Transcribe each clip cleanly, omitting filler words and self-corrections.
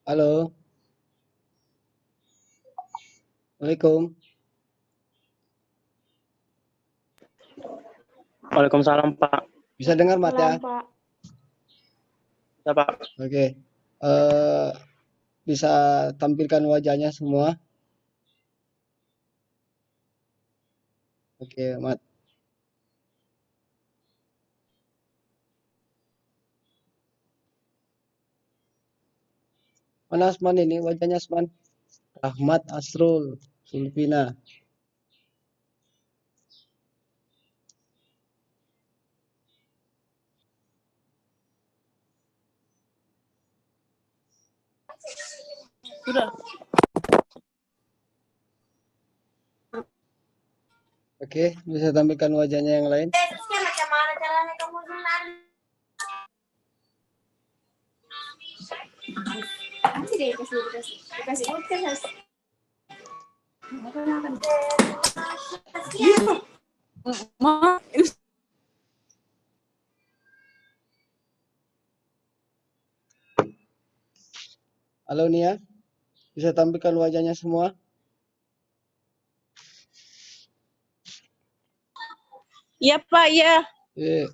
Halo, Assalamualaikum. Waalaikumsalam, Pak. Bisa dengar Mat ya? Salam, Pak. Ya, Pak. Oke. Eh, bisa tampilkan wajahnya semua. Oke, Mat. Mana Asman ini wajahnya Asman? Rahmat Asrul Sulfina. Sudah. Oke, bisa tampilkan wajahnya yang lain. Macam mana caranya kamu senang? Kasih deh, dikasih kasih. Makan. Ma, Halo Nia, bisa tampilkan wajahnya semua? iya Pak, iya. Oke.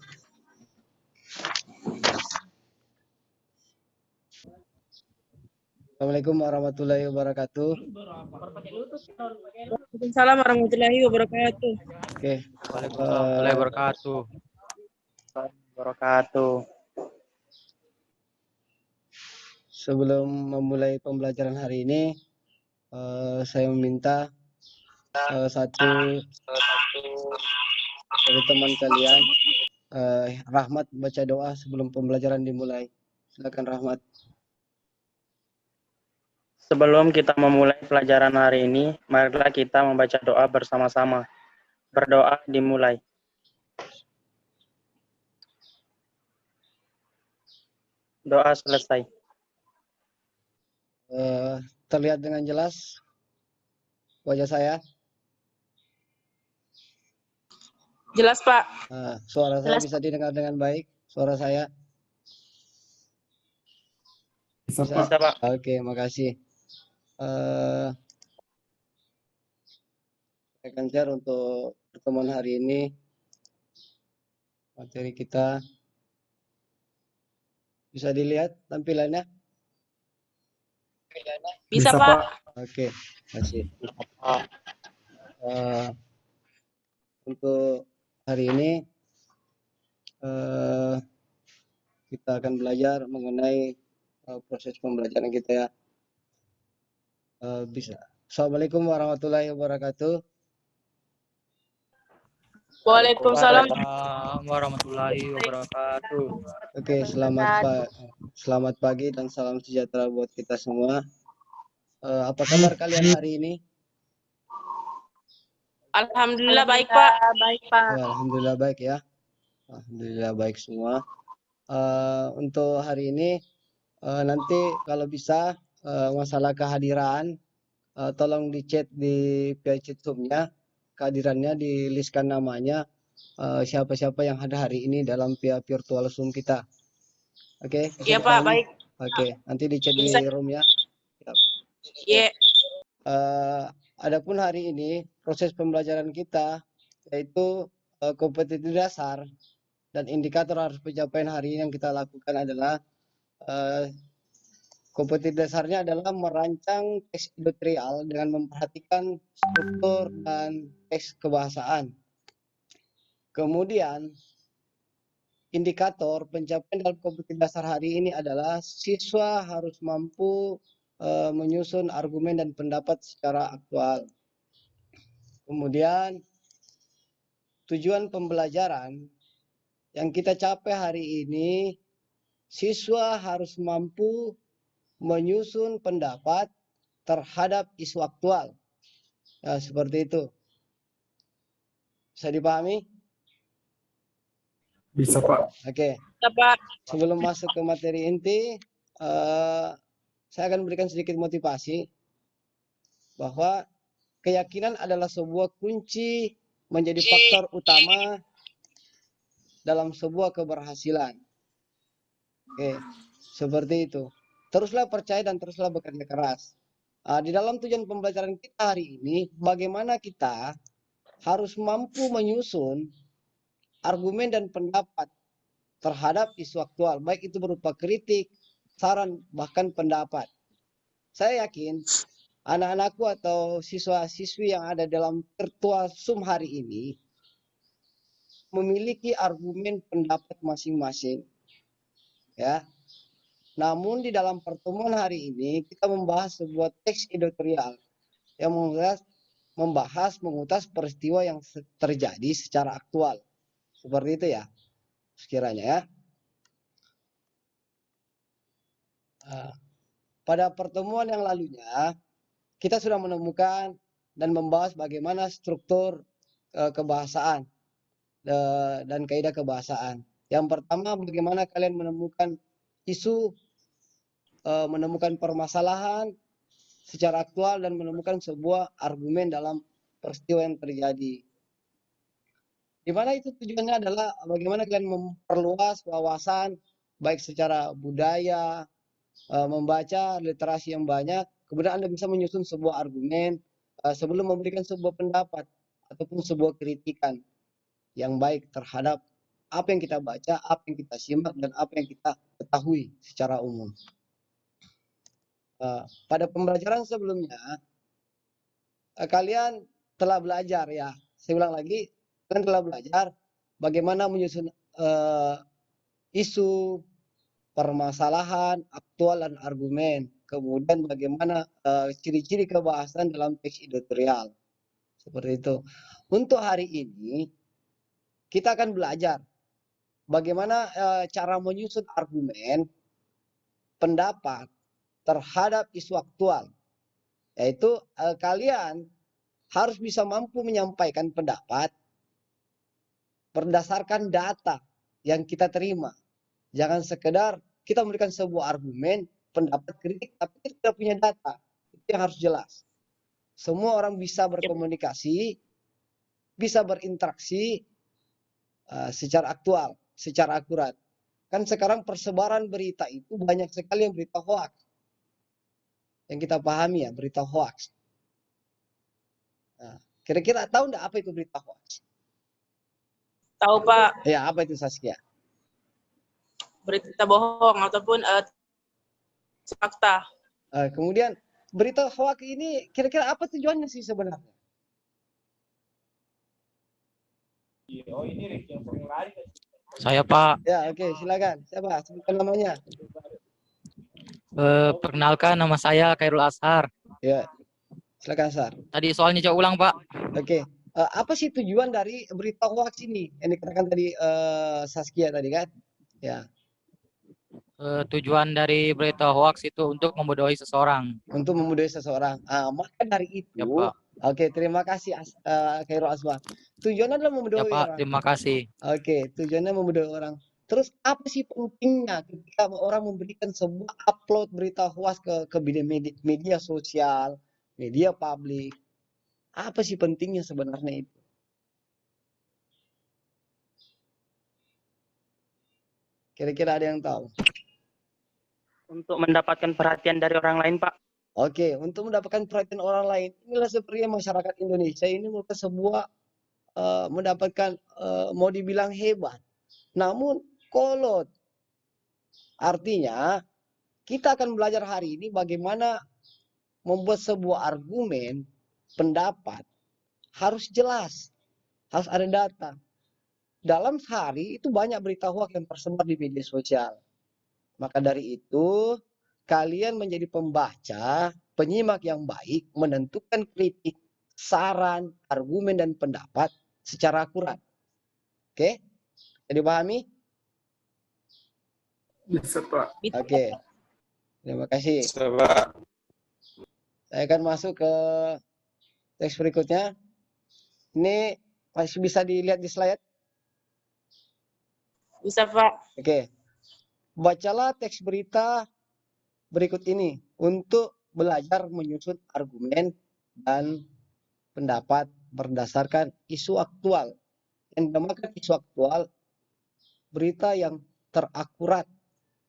Assalamualaikum warahmatullahi wabarakatuh. Waalaikumsalam warahmatullahi wabarakatuh. Oke. Waalaikumsalam warahmatullahi wabarakatuh. Sebelum memulai pembelajaran hari ini, saya meminta satu dari teman kalian, Rahmat, baca doa sebelum pembelajaran dimulai. Silakan Rahmat. Sebelum kita memulai pelajaran hari ini, marilah kita membaca doa bersama-sama. Berdoa dimulai. Doa selesai. Terlihat dengan jelas wajah saya? Jelas Pak. Suara saya Jelas. bisa didengar dengan baik? Suara saya? Bisa, Pak. Oke, makasih. Saya akan share untuk pertemuan hari ini. Materi kita bisa dilihat tampilannya? Bisa Pak. Oke, makasih. Untuk hari ini kita akan belajar mengenai proses pembelajaran kita ya. Bisa. Assalamualaikum warahmatullahi wabarakatuh. Waalaikumsalam warahmatullahi wabarakatuh. Oke, selamat pagi dan salam sejahtera buat kita semua. Apa kabar kalian hari ini? Alhamdulillah baik Pak. Baik Pak. Ya, alhamdulillah baik ya. Alhamdulillah baik semua. Untuk hari ini nanti kalau bisa masalah kehadiran tolong di chat di page Zoom-nya, kehadirannya dilistkan namanya, siapa-siapa yang ada hari ini dalam via virtual Zoom kita. Oke? Iya Pak, baik. Oke, nanti di chat di room ya. Iya. Adapun hari ini proses pembelajaran kita yaitu kompetensi dasar dan indikator harus pencapaian hari ini yang kita lakukan adalah kompetensi dasarnya adalah merancang teks editorial dengan memperhatikan struktur dan teks kebahasaan. Kemudian indikator pencapaian dalam kompetensi dasar hari ini adalah siswa harus mampu menyusun argumen dan pendapat secara aktual. Kemudian tujuan pembelajaran yang kita capai hari ini, siswa harus mampu menyusun pendapat terhadap isu aktual. Ya, seperti itu. Bisa dipahami? Bisa, Pak. Oke. Bisa Pak. Sebelum masuk ke materi inti, saya akan berikan sedikit motivasi bahwa keyakinan adalah sebuah kunci menjadi faktor utama dalam sebuah keberhasilan. Oke, seperti itu. teruslah percaya dan teruslah bekerja keras. Di dalam tujuan pembelajaran kita hari ini, bagaimana kita harus mampu menyusun argumen dan pendapat terhadap isu aktual, baik itu berupa kritik, saran, bahkan pendapat. Saya yakin anak-anakku atau siswa-siswi yang ada dalam virtual Zoom hari ini memiliki argumen pendapat masing-masing. Ya. Namun di dalam pertemuan hari ini kita membahas sebuah teks editorial yang mengutas peristiwa yang terjadi secara aktual. Seperti itu ya, sekiranya ya. Pada pertemuan yang lalunya, kita sudah menemukan dan membahas bagaimana struktur kebahasaan dan kaidah kebahasaan. Yang pertama, bagaimana kalian menemukan isu, menemukan permasalahan secara aktual dan menemukan sebuah argumen dalam peristiwa yang terjadi. Di mana itu tujuannya adalah bagaimana kalian memperluas wawasan baik secara budaya, membaca literasi yang banyak, kemudian Anda bisa menyusun sebuah argumen sebelum memberikan sebuah pendapat ataupun sebuah kritikan yang baik terhadap apa yang kita baca, apa yang kita simak, dan apa yang kita ketahui secara umum. Pada pembelajaran sebelumnya, kalian telah belajar ya. Saya ulang lagi, kalian telah belajar bagaimana menyusun isu, permasalahan, aktual, dan argumen. Kemudian bagaimana ciri-ciri kebahasan dalam teks editorial. Seperti itu. Untuk hari ini, kita akan belajar bagaimana cara menyusun argumen, pendapat terhadap isu aktual. Yaitu kalian harus bisa mampu menyampaikan pendapat berdasarkan data yang kita terima. Jangan sekedar kita memberikan sebuah argumen, pendapat kritik, tapi kita tidak punya data. Itu yang harus jelas. Semua orang bisa berkomunikasi, bisa berinteraksi secara aktual, secara akurat. Kan sekarang persebaran berita itu banyak sekali yang berita hoax. Yang kita pahami ya, berita hoax. Nah, kira-kira tahu enggak apa itu berita hoax? Tahu Pak, Ya, apa itu Saskia? berita bohong ataupun fakta. Kemudian berita hoax ini kira-kira apa tujuannya sih sebenarnya? Saya Pak, Ya, oke, silakan. Siapa? Sebutkan namanya. perkenalkan nama saya Khairul Ashar. Ya, silakan Sar. Tadi soalnya coba ulang Pak. Oke, apa sih tujuan dari berita hoax ini yang dikatakan tadi Saskia tadi kan? Ya, Tujuan dari berita hoax itu untuk membodohi seseorang. untuk memudahi seseorang. Maka dari itu, Ya Pak. oke, terima kasih Khairul Asma. Tujuannya adalah Ya memudahi Pak, orang. terima kasih. Oke, tujuannya memudahi orang. Terus apa sih pentingnya ketika orang memberikan sebuah upload berita hoax ke media sosial, media publik? Apa sih pentingnya sebenarnya itu? Kira-kira ada yang tahu? Untuk mendapatkan perhatian dari orang lain, Pak. Oke, untuk mendapatkan perhatian orang lain, inilah sepertinya masyarakat Indonesia ini merupakan sebuah mendapatkan mau dibilang hebat, namun kolot. Artinya, kita akan belajar hari ini bagaimana membuat sebuah argumen, pendapat, harus jelas, harus ada data. Dalam sehari itu banyak berita hoax yang tersebar di media sosial. Maka dari itu, kalian menjadi pembaca, penyimak yang baik, menentukan kritik, saran, argumen, dan pendapat secara akurat. Oke? Jadi pahami? Bisa, Pak. Oke. Terima kasih. Bisa, Pak. Saya akan masuk ke teks berikutnya. Ini masih bisa dilihat di slide. Bisa Pak. Oke. Bacalah teks berita berikut ini untuk belajar menyusun argumen dan pendapat berdasarkan isu aktual. Yang dinamakan isu aktual, berita yang terakurat,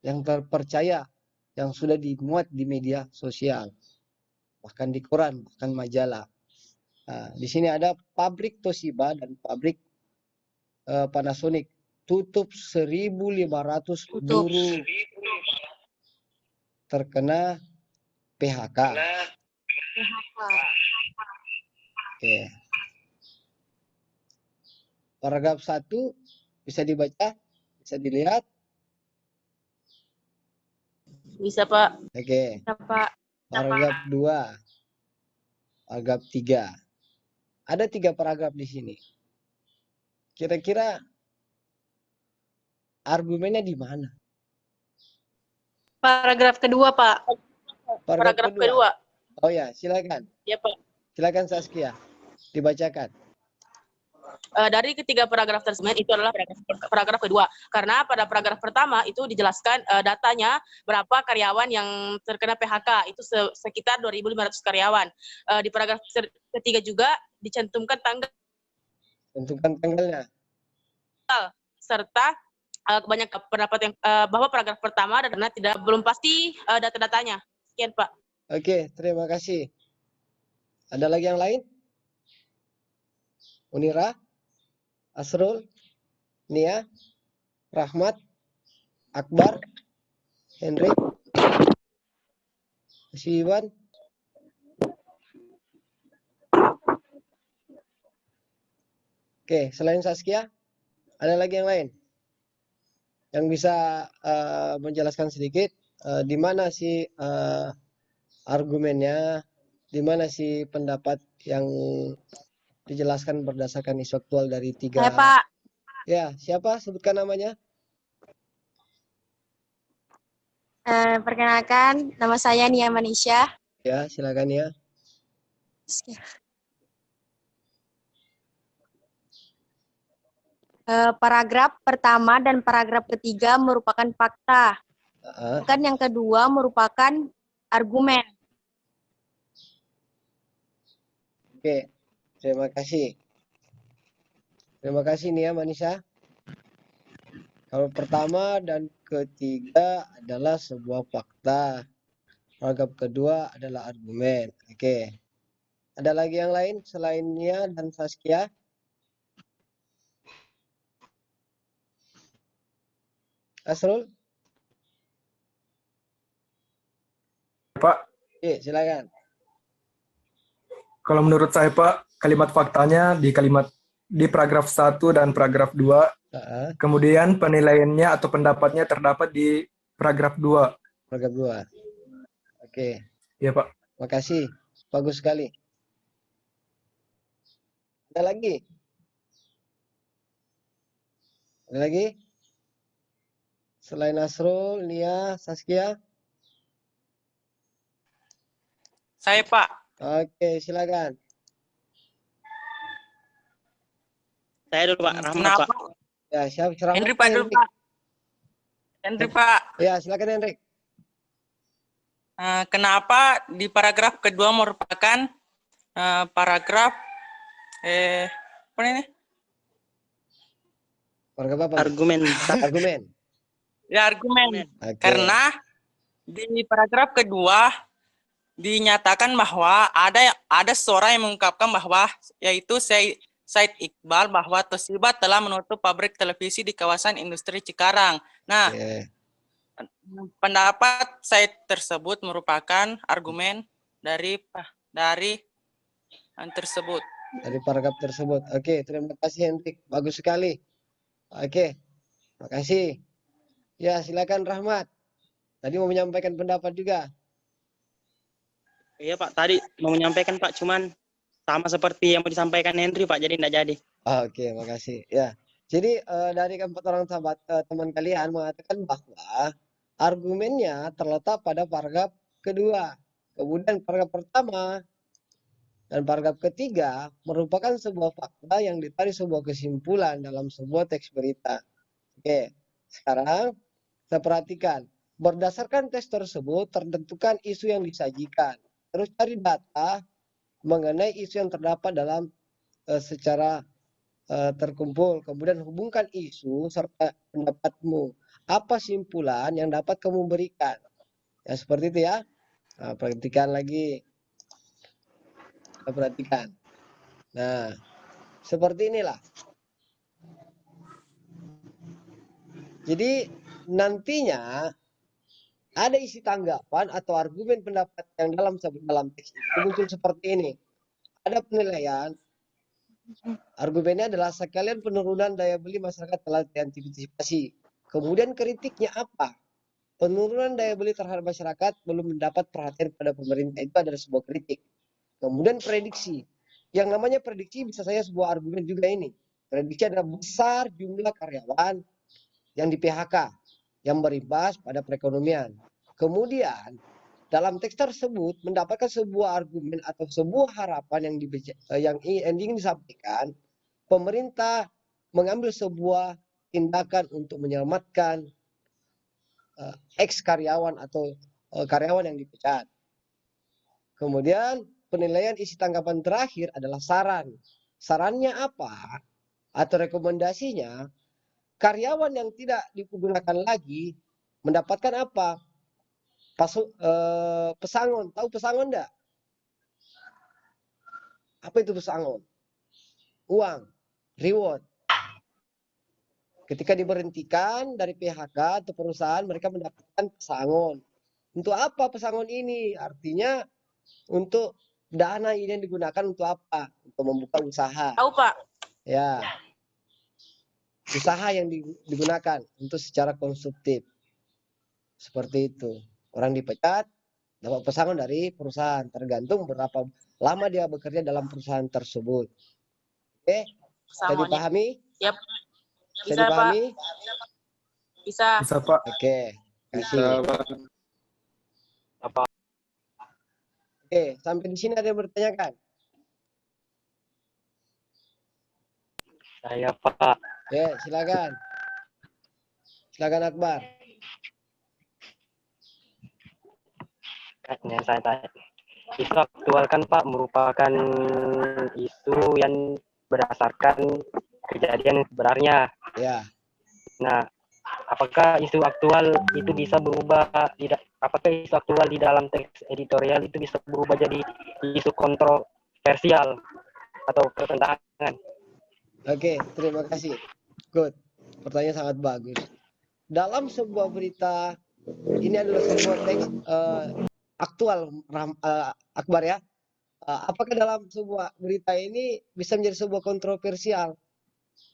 yang terpercaya, yang sudah dimuat di media sosial, bahkan di koran, bahkan majalah. Nah, di sini ada pabrik Toshiba dan pabrik Panasonic tutup 1.500 Tutup. buruh terkena PHK. Oke. Paragraf 1 bisa dibaca, bisa dilihat. Bisa, Pak. Oke. Bisa, Pak. Paragraf 2, paragraf 3. Ada 3 paragraf di sini. Kira-kira argumennya di mana? Paragraf kedua, Pak. Paragraf kedua. Oh ya, silakan. Ya, Pak. Silakan Saskia, dibacakan. Dari ketiga paragraf tersebut itu adalah paragraf kedua. Karena pada paragraf pertama itu dijelaskan datanya berapa karyawan yang terkena PHK, itu sekitar 2.500 karyawan. Di paragraf ketiga juga dicantumkan tanggal Tentukan tanggalnya. serta banyak pendapat yang bahwa paragraf pertama karena belum pasti data-datanya. Sekian, Pak. Oke, terima kasih. Ada lagi yang lain? Unira, Asrul, Nia, Rahmat, Akbar, Henry, Iwan. Oke, selain Saskia, ada lagi yang lain yang bisa menjelaskan sedikit di mana sih argumennya, di mana sih pendapat yang dijelaskan berdasarkan isu aktual dari 3. Saya, Pak. Ya, siapa? Sebutkan namanya. Perkenalkan, nama saya Nia Manisha. Ya, silakan ya. Paragraf pertama dan paragraf ketiga merupakan fakta. Uh-uh. Sedangkan yang kedua merupakan argumen. Oke, terima kasih. Terima kasih Nia Manisha. Kalau pertama dan ketiga adalah sebuah fakta. Paragraf kedua adalah argumen. Oke. Ada lagi yang lain selain Nia dan Saskia? Asrul? Pak, Oke, silakan. kalau menurut saya Pak, kalimat faktanya di paragraf 1 dan paragraf 2, Uh-uh. kemudian penilaiannya atau pendapatnya terdapat di paragraf 2. Paragraf 2. Oke, Ya Pak. makasih. Bagus sekali. Ada lagi? Ada lagi? Selain Asrul, Nia, Saskia? Saya, Pak. Oke, silakan. Saya dulu, Pak. Rahmat, Kenapa? Pak. Ya, siapa? Rahmat, Henry, Pak, dulu, Henry. Pak. Henry, Pak. Ya, silakan Henry. Kenapa di paragraf kedua merupakan paragraf apa ini? Paragraf apa? Argumen. Argumen. Ya, argumen. Oke. Karena di paragraf kedua dinyatakan bahwa ada seorang yang mengungkapkan bahwa yaitu Said Iqbal bahwa Toshiba telah menutup pabrik televisi di kawasan industri Cikarang. Nah, Oke. pendapat Said tersebut merupakan argumen dari yang tersebut. Dari paragraf tersebut. Oke, terima kasih Hendrik. Bagus sekali. Oke, makasih. Ya, silakan Rahmat. Tadi mau menyampaikan pendapat juga. Iya, Pak. Tadi mau menyampaikan, Pak. Cuman sama seperti yang mau disampaikan Henry, Pak. Jadi tidak jadi. Oke, makasih. Ya, jadi dari keempat orang sahabat teman kalian mengatakan bahwa argumennya terletak pada paragraf kedua. Kemudian paragraf pertama dan paragraf ketiga merupakan sebuah fakta yang ditarik sebuah kesimpulan dalam sebuah teks berita. Oke, sekarang kita perhatikan. Berdasarkan tes tersebut tertentukan isu yang disajikan. Terus cari data mengenai isu yang terdapat dalam secara terkumpul. Kemudian hubungkan isu serta pendapatmu. Apa simpulan yang dapat kamu berikan? Ya seperti itu ya. Nah, perhatikan lagi. Kita perhatikan. Nah, seperti inilah. Jadi nantinya ada isi tanggapan atau argumen pendapat yang dalam teks itu muncul seperti ini. Ada penilaian, argumennya adalah sekalian penurunan daya beli masyarakat telah diantisipasi. Kemudian kritiknya apa? Penurunan daya beli terhadap masyarakat belum mendapat perhatian pada pemerintah, itu adalah sebuah kritik. Kemudian prediksi. Yang namanya prediksi bisa saja sebuah argumen juga ini. Prediksi adalah besar jumlah karyawan yang di PHK yang berimbas pada perekonomian. Kemudian dalam teks tersebut mendapatkan sebuah argumen atau sebuah harapan yang ingin disampaikan, pemerintah mengambil sebuah tindakan untuk menyelamatkan ex karyawan atau karyawan yang dipecat. Kemudian penilaian isi tanggapan terakhir adalah saran. Sarannya apa? Atau rekomendasinya, karyawan yang tidak digunakan lagi mendapatkan apa? Pesangon. Tahu pesangon enggak? Apa itu pesangon? Uang, reward. Ketika diberhentikan dari PHK atau perusahaan, mereka mendapatkan pesangon. Untuk apa pesangon ini? Artinya untuk dana ini yang digunakan untuk apa? Untuk membuka usaha. Tahu, Pak. Ya. Usaha yang digunakan untuk secara konsumtif. Seperti itu. Orang dipecat, dapat pesangon dari perusahaan. Tergantung berapa lama dia bekerja dalam perusahaan tersebut. Oke? Bisa dipahami? Yap. Bisa Bisa, dipahami? Pak. Bisa. Bisa, Pak. Oke. Kasih. Oke, sampai di sini ada yang bertanyakan? Saya Pak. Ya, silakan. Silakan Akbar. Yang saya tanya. Isu aktual kan Pak merupakan isu yang berdasarkan kejadian yang sebenarnya. Ya. Nah, apakah isu aktual itu bisa berubah? Apakah isu aktual di dalam teks editorial itu bisa berubah jadi isu kontroversial atau pertentangan? Oke, terima kasih. Good. Pertanyaan sangat bagus. Dalam sebuah berita, ini adalah sebuah teks aktual, Akbar ya. Apakah dalam sebuah berita ini bisa menjadi sebuah kontroversial?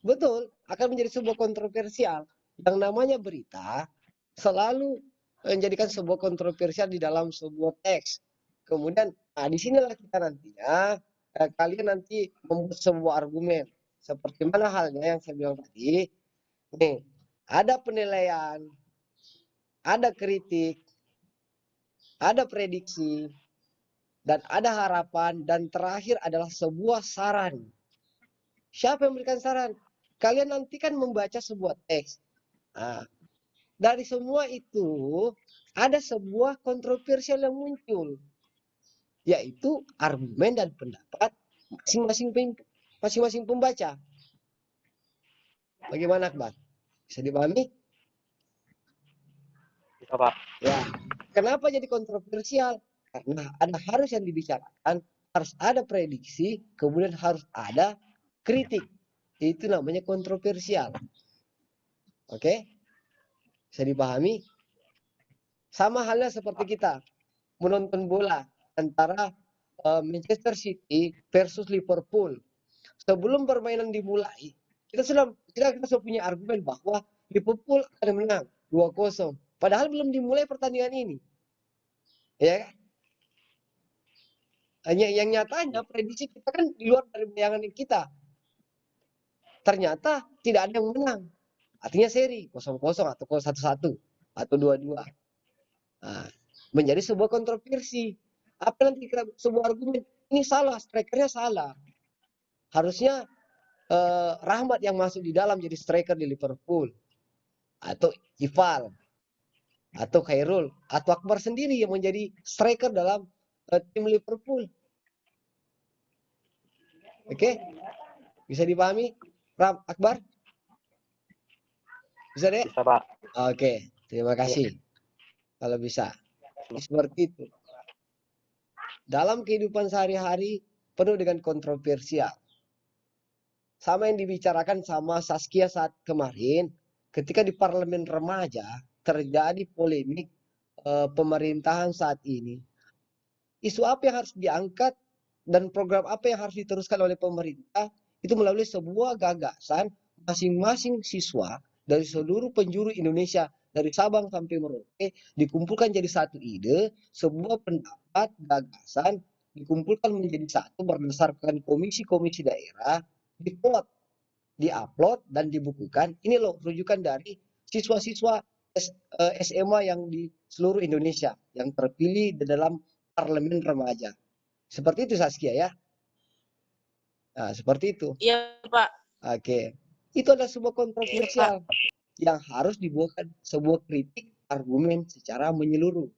Betul, akan menjadi sebuah kontroversial. Yang namanya berita selalu menjadikan sebuah kontroversial di dalam sebuah teks. Kemudian, disinilah kita nantinya, kalian nanti membuat sebuah argumen. Seperti mana halnya yang saya bilang tadi, nih, ada penilaian, ada kritik, ada prediksi, dan ada harapan, dan terakhir adalah sebuah saran. Siapa yang memberikan saran? Kalian nanti kan membaca sebuah teks. Nah, dari semua itu, ada sebuah kontroversial yang muncul, yaitu argumen dan pendapat masing-masing pembaca. Bagaimana, Akbar? Bisa dipahami? Bisa Pak. Ya. Kenapa jadi kontroversial? Karena ada harus yang dibicarakan, harus ada prediksi, kemudian harus ada kritik. Itu namanya kontroversial. Oke? Bisa dipahami? Sama halnya seperti kita menonton bola antara Manchester City versus Liverpool. Sebelum permainan dimulai, kita sudah punya argumen bahwa Liverpool akan menang 2-0. Padahal belum dimulai pertandingan ini. Ya kan? Hanya yang nyatanya prediksi kita kan di luar dari bayangan kita. Ternyata tidak ada yang menang. Artinya seri 0-0 atau 1-1 atau 2-2. Nah, menjadi sebuah kontroversi. Apa nanti kita sebuah argumen ini salah, strikernya salah. Harusnya Rahmat yang masuk di dalam jadi striker di Liverpool, atau Ival, atau Khairul, atau Akbar sendiri yang menjadi striker dalam tim Liverpool. Oke? Bisa dipahami, Akbar? Bisa deh? Bisa Pak. Oke, terima kasih. Kalau bisa. seperti itu. Dalam kehidupan sehari-hari penuh dengan kontroversial. Sama yang dibicarakan sama Saskia saat kemarin, ketika di parlemen remaja terjadi polemik pemerintahan saat ini. Isu apa yang harus diangkat dan program apa yang harus diteruskan oleh pemerintah itu melalui sebuah gagasan masing-masing siswa dari seluruh penjuru Indonesia dari Sabang sampai Merauke dikumpulkan jadi satu ide, sebuah pendapat, gagasan dikumpulkan menjadi satu berdasarkan komisi-komisi daerah, diplot, diupload dan dibukukan. Ini loh rujukan dari siswa-siswa SMA yang di seluruh Indonesia yang terpilih di dalam parlemen remaja. Seperti itu Saskia ya. Nah, seperti itu. Iya, Pak. Oke. Itu adalah sebuah kontroversial yang harus dibuatkan sebuah kritik argumen secara menyeluruh.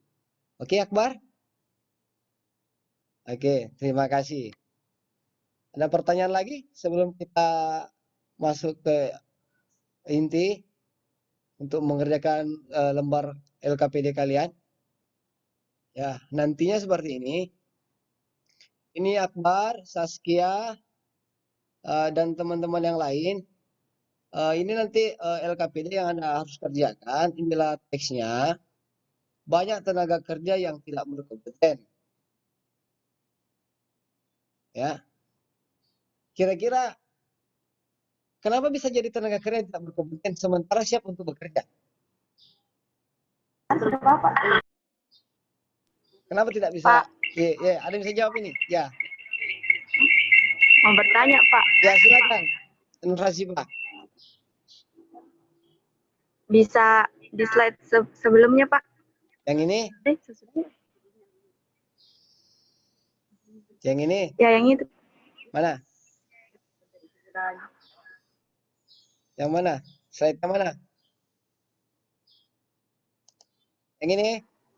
Oke, Akbar? Oke, terima kasih. Ada pertanyaan lagi sebelum kita masuk ke inti untuk mengerjakan lembar LKPD kalian? Ya, nantinya seperti ini. Ini Akbar, Saskia, dan teman-teman yang lain. Ini nanti LKPD yang Anda harus kerjakan. Inilah teksnya. Banyak tenaga kerja yang tidak berkompeten. Ya. Kira-kira kenapa bisa jadi tenaga kerja yang tidak berkompeten sementara siap untuk bekerja? Kenapa tidak bisa? Ya, ada yang bisa jawab ini? Ya. Mau bertanya, Pak. Ya, silakan. Pak. Bisa di slide sebelumnya, Pak. Yang ini? Yang ini? Ya, yang itu. Mana? Yang mana? Slide yang mana? Yang ini?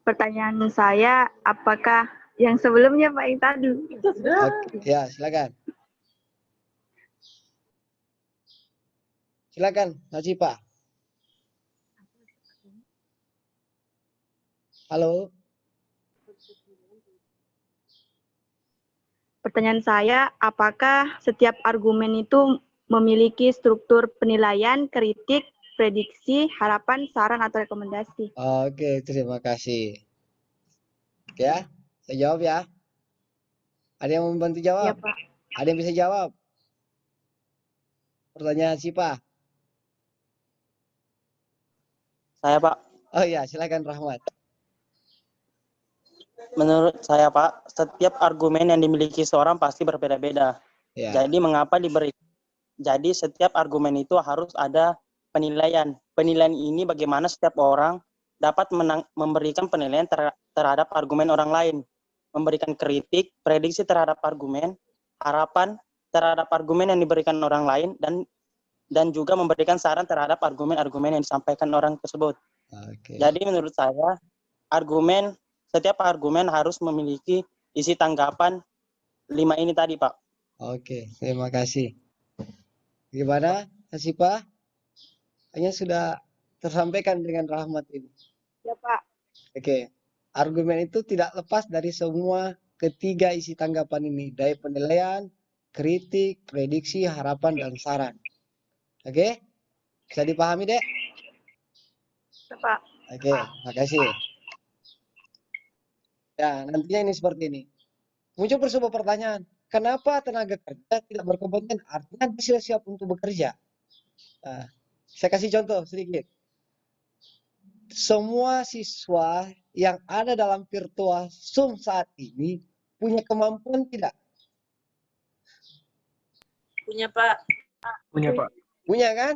Pertanyaan saya, apakah yang sebelumnya, Pak, yang tadi? Oke, ya, silakan. Silakan, Nasipa. Halo. Pertanyaan saya, apakah setiap argumen itu memiliki struktur penilaian, kritik, prediksi, harapan, saran, atau rekomendasi? Oke, terima kasih. Oke ya, saya jawab ya. Ada yang membantu jawab? Ya, Pak. Ada yang bisa jawab? Pertanyaan Sipa. Saya, Pak. Oh iya, silakan Rahmat. Menurut saya, Pak, setiap argumen yang dimiliki seorang pasti berbeda-beda. Ya. Jadi setiap argumen itu harus ada penilaian. Penilaian ini bagaimana setiap orang dapat memberikan penilaian terhadap argumen orang lain, memberikan kritik, prediksi terhadap argumen, harapan terhadap argumen yang diberikan orang lain, dan juga memberikan saran terhadap argumen-argumen yang disampaikan orang tersebut. Oke. Jadi menurut saya setiap argumen harus memiliki isi tanggapan 5 ini tadi, Pak. Oke, terima kasih. Gimana, Sipa? Hanya sudah tersampaikan dengan Rahmat ini. Ya, Pak. Oke. Argumen itu tidak lepas dari semua ketiga isi tanggapan ini, dari penilaian, kritik, prediksi, harapan, dan saran. Oke? Bisa dipahami, Dek? Ya, Pak. Oke, makasih. Ya, nantinya ini seperti ini. Muncul sebuah pertanyaan, kenapa tenaga kerja tidak berkompeten? Artinya dia sudah siap untuk bekerja. Nah, saya kasih contoh sedikit. Semua siswa yang ada dalam virtual Zoom saat ini punya kemampuan tidak? Punya, Pak. Punya, Pak. Punya kan?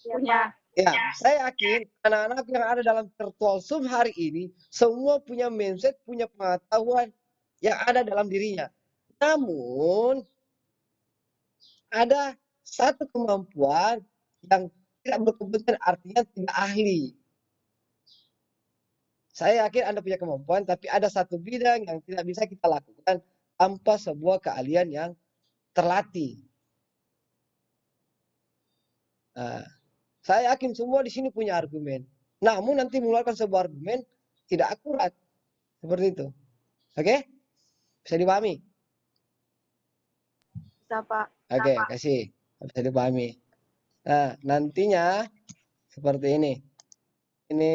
Punya. Ya, saya yakin anak-anak yang ada dalam virtual Zoom hari ini semua punya mindset, punya pengetahuan yang ada dalam dirinya. Namun ada satu kemampuan yang tidak berkompeten, artinya tidak ahli. Saya yakin Anda punya kemampuan, tapi ada satu bidang yang tidak bisa kita lakukan tanpa sebuah keahlian yang terlatih. Nah, saya yakin semua di sini punya argumen. Namun nanti mengeluarkan sebuah argumen tidak akurat. Seperti itu. Oke? Bisa dipahami? Bisa, Pak. Oke, kasih. Bisa dipahami. Nah, nantinya seperti ini. Ini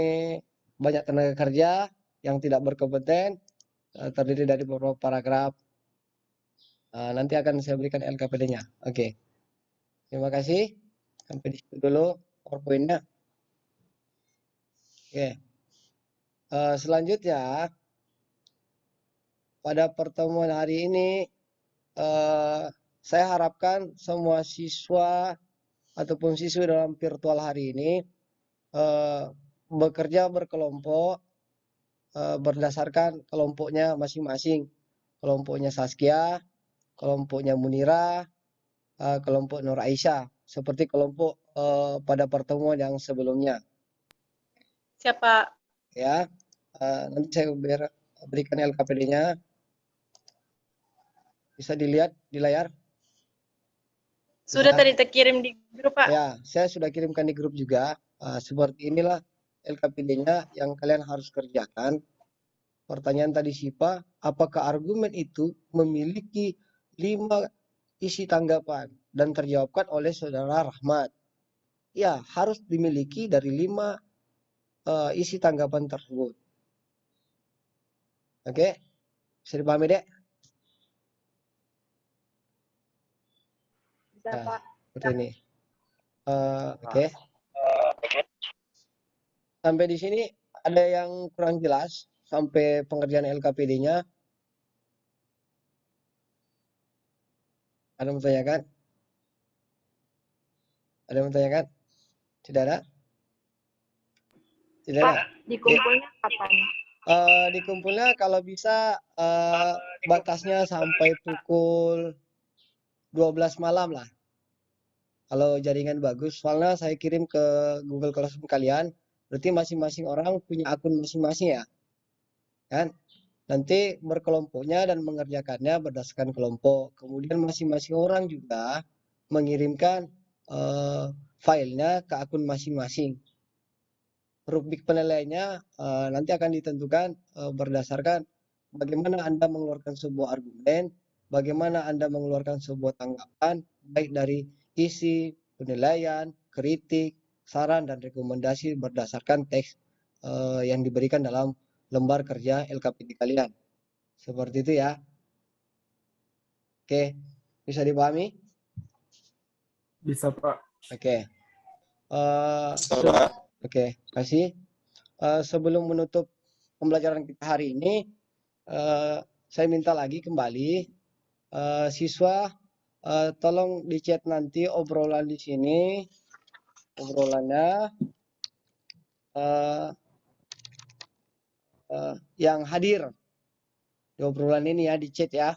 banyak tenaga kerja yang tidak berkompeten, terdiri dari beberapa paragraf. Nanti akan saya berikan LKPD-nya. Oke. Terima kasih. Sampai di situ dulu PowerPoint-nya. Oke. Selanjutnya, pada pertemuan hari ini, saya harapkan semua siswa ataupun siswi dalam virtual hari ini bekerja berkelompok berdasarkan kelompoknya masing-masing. Kelompoknya Saskia, kelompoknya Munira, kelompok Nur Aisyah, seperti kelompok pada pertemuan yang sebelumnya. Siapa? Ya, nanti saya berikan LKPD-nya. Bisa dilihat di layar. Sudah Bisa? tadi terkirim di grup, Pak. Ya, saya sudah kirimkan di grup juga. Seperti inilah LKPD-nya yang kalian harus kerjakan. Pertanyaan tadi Sipa, apakah argumen itu memiliki 5 isi tanggapan dan terjawabkan oleh saudara Rahmat? Ya, harus dimiliki dari 5 isi tanggapan tersebut. Oke, bisa dipahami, Dek? Bisa, Nah, Pak. seperti ini. Oke. Sampai di sini ada yang kurang jelas sampai pengerjaan LKPD-nya. Ada yang bertanyakan? Ada yang bertanyakan? Tidak ada? Tidak ada? Dikumpulnya kapan? Dikumpulnya kalau bisa batasnya sampai pukul 12 malam lah. Kalau jaringan bagus, soalnya saya kirim ke Google Classroom kalian, berarti masing-masing orang punya akun masing-masing ya. Kan? Nanti berkelompoknya dan mengerjakannya berdasarkan kelompok. Kemudian masing-masing orang juga mengirimkan filenya ke akun masing-masing. Rubrik penilaiannya nanti akan ditentukan berdasarkan bagaimana Anda mengeluarkan sebuah argumen, bagaimana Anda mengeluarkan sebuah tanggapan, baik dari isi, penilaian, kritik, saran, dan rekomendasi berdasarkan teks yang diberikan dalam lembar kerja LKPD kalian. Seperti itu ya. Oke, bisa dipahami? Bisa, Pak. Oke. Oke, kasih. Sebelum menutup pembelajaran kita hari ini, saya minta lagi kembali siswa tolong di chat nanti obrolan di sini, obrolannya yang hadir di obrolan ini ya, di chat ya,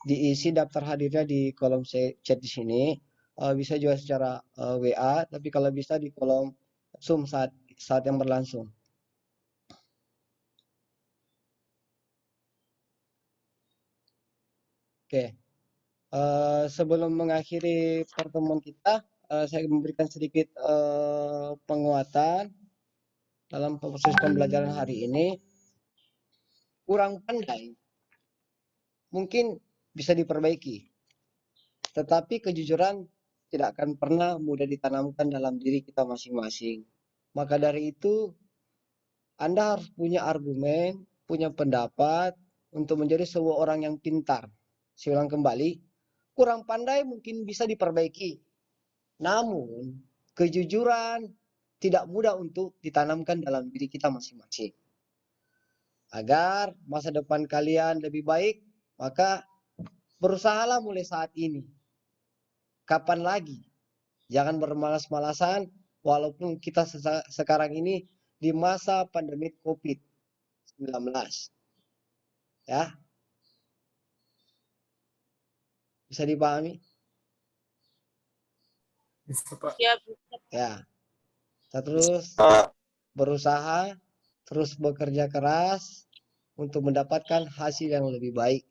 diisi daftar hadirnya di kolom chat di sini. Bisa juga secara WA, tapi kalau bisa di kolom Zoom saat yang berlangsung. Oke, sebelum mengakhiri pertemuan kita, saya memberikan sedikit penguatan dalam proses pembelajaran hari ini. Kurang pandai mungkin bisa diperbaiki, tetapi kejujuran tidak akan pernah mudah ditanamkan dalam diri kita masing-masing. Maka dari itu, Anda harus punya argumen, punya pendapat untuk menjadi sebuah orang yang pintar. Saya ulang kembali, kurang pandai mungkin bisa diperbaiki. Namun, kejujuran tidak mudah untuk ditanamkan dalam diri kita masing-masing. Agar masa depan kalian lebih baik, maka berusahalah mulai saat ini. Kapan lagi? Jangan bermalas-malasan walaupun kita sekarang ini di masa pandemi COVID-19. Ya. Bisa dipahami? Bisa, Pak. Siap. Ya. Kita terus berusaha, terus bekerja keras untuk mendapatkan hasil yang lebih baik.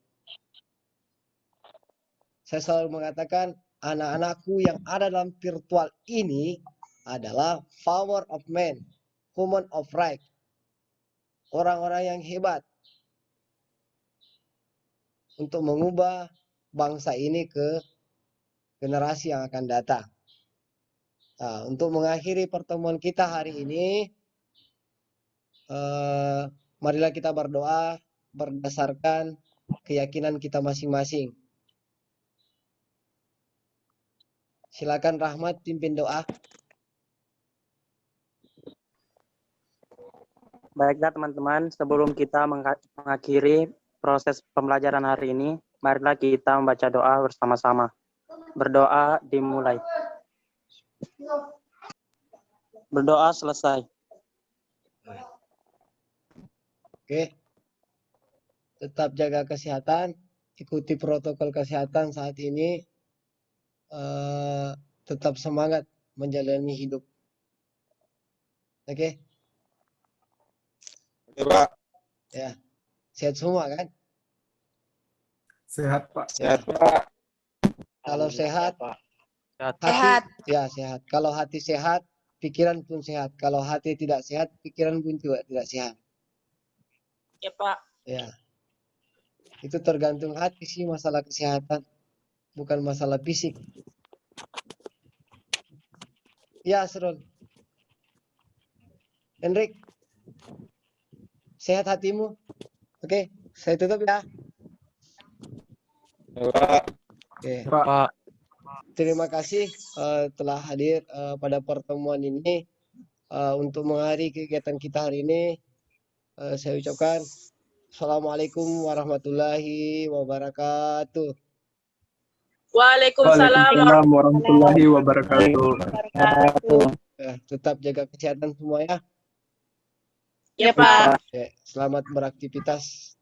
Saya selalu mengatakan anak-anakku yang ada dalam virtual ini adalah power of man, human of right. orang-orang yang hebat untuk mengubah bangsa ini ke generasi yang akan datang. Nah, untuk mengakhiri pertemuan kita hari ini, marilah kita berdoa berdasarkan keyakinan kita masing-masing. Silakan Rahmat pimpin doa. Baiklah teman-teman, sebelum kita mengakhiri proses pembelajaran hari ini, marilah kita membaca doa bersama-sama. Berdoa dimulai. Berdoa selesai. Oke. Tetap jaga kesehatan, ikuti protokol kesehatan saat ini, tetap semangat menjalani hidup. Oke. Oke, Pak. Ya. Sehat semua kan? Sehat, Pak. Sehat, Pak. Kalau sehat, Sehat. hati, ya sehat. Kalau hati sehat, pikiran pun sehat. Kalau hati tidak sehat, pikiran pun juga tidak sehat. Ya, Pak. Ya. Itu tergantung hati sih masalah kesehatan, bukan masalah fisik. Ya, Asrul. Hendrik, sehat hatimu. Oke, saya tutup ya. Ya, Pak. Oke. Pak. Pak. Terima kasih telah hadir pada pertemuan ini. Untuk mengakhiri kegiatan kita hari ini, saya ucapkan Assalamualaikum warahmatullahi wabarakatuh. Waalaikumsalam Waalaikumsalam warahmatullahi wabarakatuh. wabarakatuh. Tetap jaga kesehatan semua ya. Ya, Pak. Oke, selamat beraktivitas.